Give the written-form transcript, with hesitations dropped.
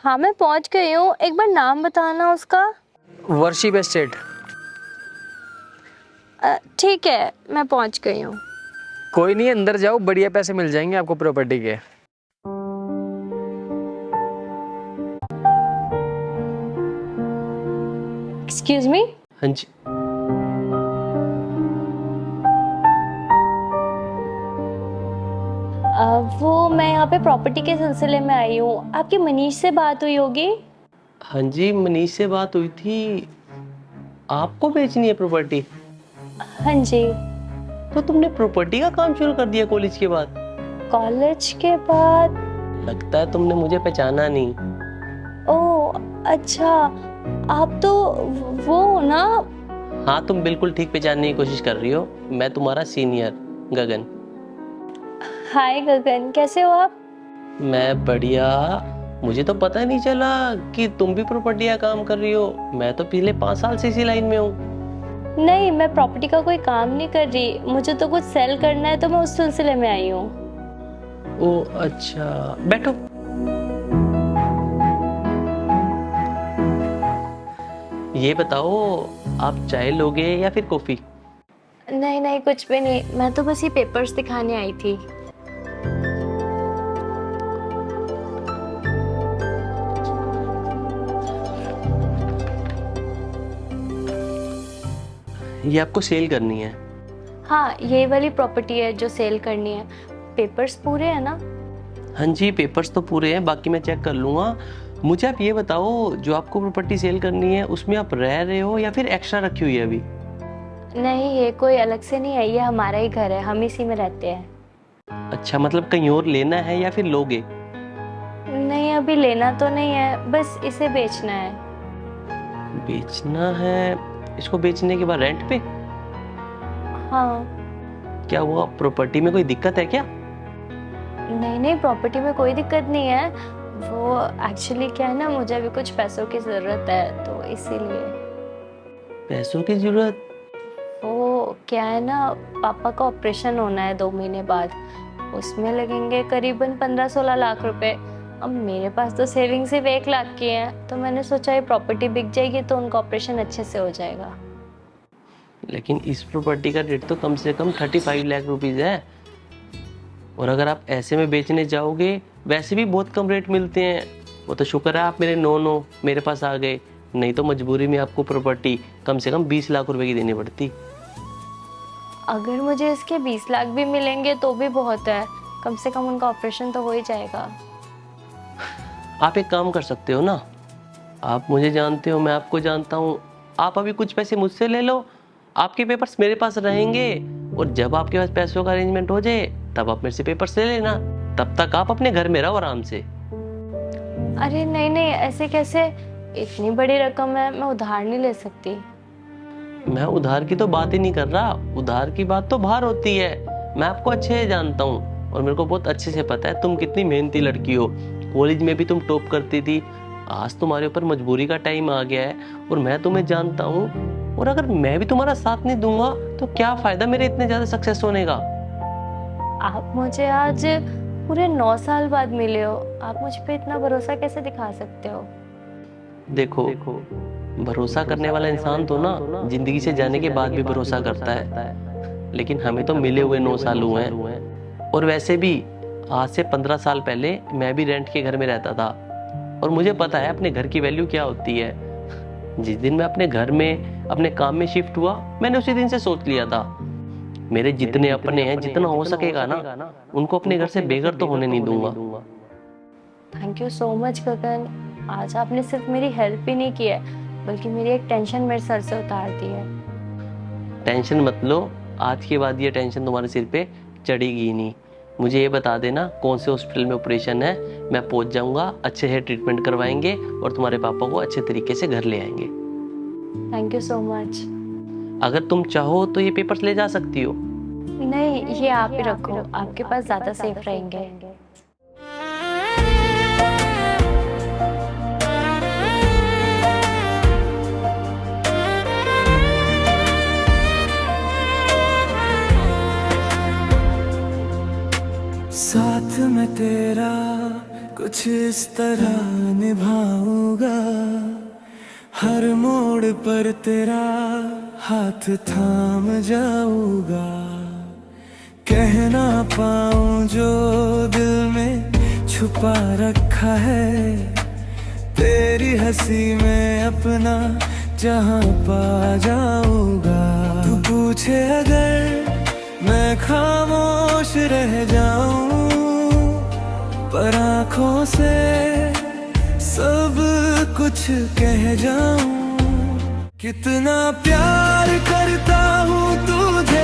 हाँ मैं पहुंच गई हूँ, एक बार नाम बताना उसका। Worship estate. ठीक है, मैं पहुंच गई हूँ। कोई नहीं, अंदर जाओ, बढ़िया पैसे मिल जाएंगे आपको प्रॉपर्टी के। Excuse me. हाँ जी। वो मैं यहाँ पे प्रॉपर्टी के सिलसिले में आई हूँ, आपकी मनीष से बात हुई होगी। हाँ जी, मनीष से बात हुई थी। आपको बेचनी है प्रॉपर्टी? हाँ जी। तो तुमने प्रॉपर्टी का काम शुरू कर दिया कॉलेज के बाद? कॉलेज के बाद? लगता है तुमने मुझे पहचाना नहीं। ओह अच्छा, आप तो वो हो ना। हाँ, तुम बिल्कुल ठीक पहचानने की कोशिश कर रही हो। मैं तुम्हारा सीनियर गगन। हाय गगन, कैसे हो आप? मैं बढ़िया। मुझे तो पता नहीं चला कि तुम भी प्रॉपर्टी का काम कर रही हो। मैं तो पिछले 5 साल से इसी लाइन में हूँ। नहीं, मैं प्रॉपर्टी का कोई काम नहीं कर रही, मुझे तो कुछ सेल करना है तो मैं उस सिलसिले में आई हूँ। ओ अच्छा, बैठो। ये बताओ, आप चाय लोगे या फिर कॉफी? नहीं नहीं, कुछ भी नहीं, मैं तो बस ये पेपर्स दिखाने आई थी। ये आपको सेल करनी है? हाँ, ये वाली प्रॉपर्टी है जो सेल करनी है। पेपर्स पूरे हैं ना? हाँ जी, पेपर्स तो पूरे हैं, बाकी मैं चेक कर लूँगा। मुझे आप ये बताओ, जो आपको प्रॉपर्टी सेल करनी है उसमें आप रह रहे हो या फिर एक्स्ट्रा रखी हुई है अभी? नहीं, ये कोई अलग से नहीं है, ये हमारा ही घर है, हम इसी में रहते हैं। अच्छा, मतलब कहीं और लेना है या फिर लोगे? नहीं, अभी लेना तो नहीं है, बस इसे बेचना है। बेचना है? इसको बेचने के बाद रेंट पे? हाँ। क्या हुआ, प्रॉपर्टी में कोई दिक्कत है क्या? नहीं नहीं, प्रॉपर्टी में कोई दिक्कत नहीं है। वो एक्चुअली क्या है ना, मुझे अभी कुछ पैसों की ज़रूरत है तो इसीलिए। पैसों की जरूरत? वो क्या है ना, पापा का ऑपरेशन होना है 2 महीने बाद, उसमें लगेंगे करीबन 15-16 लाख रुपए। अब मेरे पास तो सेविंग सिर्फ 1 लाख की है, तो मैंने सोचा ये प्रॉपर्टी बिक जाएगी तो उनका ऑपरेशन अच्छे से हो जाएगा। लेकिन इस प्रॉपर्टी का रेट तो कम से कम 35 लाख रुपीज़ है। और अगर आप ऐसे में बेचने जाओगे, वैसे भी बहुत कम रेट मिलते हैं। वो तो शुक्र है आप मेरे नो मेरे पास आ गए, नहीं तो मजबूरी में आपको प्रॉपर्टी कम से कम 20 लाख रुपए की देनी पड़ती। अगर मुझे इसके 20 लाख भी मिलेंगे तो भी बहुत है, कम से कम उनका ऑपरेशन तो हो ही जाएगा। आप एक काम कर सकते हो ना, आप मुझे जानते हो, मैं आपको जानता हूँ। आप अभी कुछ पैसे मुझसे ले लो, आपके पेपर्स मेरे पास रहेंगे, और जब आपके पास पैसों का अरेंजमेंट हो जाए तब आप मेरे से पेपर्स ले लेना। तब तक आप अपने घर में रहो आराम से। अरे नहीं नहीं, ऐसे कैसे, इतनी बड़ी रकम है, मैं उधार नहीं ले सकती। मैं उधार की तो बात ही नहीं कर रहा, उधार की बात तो बाहर होती है। मैं आपको अच्छे से जानता हूँ और मेरे को बहुत अच्छे से पता है तुम कितनी मेहनती लड़की हो। कॉलेज में भी तुम टॉप करती थी, आज तुम्हारे ऊपर मजबूरी का टाइम आ गया है और मैं तुम्हें जानता हूँ। और अगर मैं भी तुम्हारा साथ नहीं दूंगा तो क्या फायदा मेरे इतने ज्यादा सक्सेस होने का। आप मुझे आज पूरे 9 साल बाद मिले हो, आप मुझ पे इतना भरोसा कैसे दिखा सकते हो? देखो, भरोसा करने वाला इंसान तो ना जिंदगी से जाने के बाद भी भरोसा करता है, लेकिन हमें तो मिले हुए 9 साल हुए हैं। और वैसे भी आज से 15 साल पहले मैं भी रेंट के घर में रहता था और मुझे पता है अपने घर की वैल्यू क्या होती है। जिस दिन मैं अपने घर में अपने काम में शिफ्ट हुआ, मैंने उसी दिन से सोच लिया था मेरे जितने अपने हैं, जितना हो सकेगा ना, उनको अपने घर से बेघर तो होने नहीं दूंगा। थैंक यू सो मच गगन, आज आपने सिर्फ मेरी हेल्प ही नहीं की है बल्कि मेरी एक टेंशन मेरे सर से उतार दी है। टेंशन मत लो, आज के बाद ये टेंशन तुम्हारे सिर पे चढ़ेगी नहीं। मुझे ये बता देना कौन से हॉस्पिटल में ऑपरेशन है, मैं पहुंच जाऊंगा, अच्छे से ट्रीटमेंट करवाएंगे और तुम्हारे पापा को अच्छे तरीके से घर ले आएंगे। Thank you so much. अगर तुम चाहो तो ये पेपर्स ले जा सकती हो। नहीं, ये आप ही रखो, आपके पास ज्यादा सेफ रहेंगे। साथ में तेरा कुछ इस तरह निभाऊंगा, हर मोड़ पर तेरा हाथ थाम जाऊंगा। कह ना पाऊं जो दिल में छुपा रखा है, तेरी हंसी में अपना जहां पा जाऊंगा। तू पूछे अगर मैं खामोश रह जाऊं, पर आँखों से सब कुछ कह जाऊं। कितना प्यार करता हूँ तुझे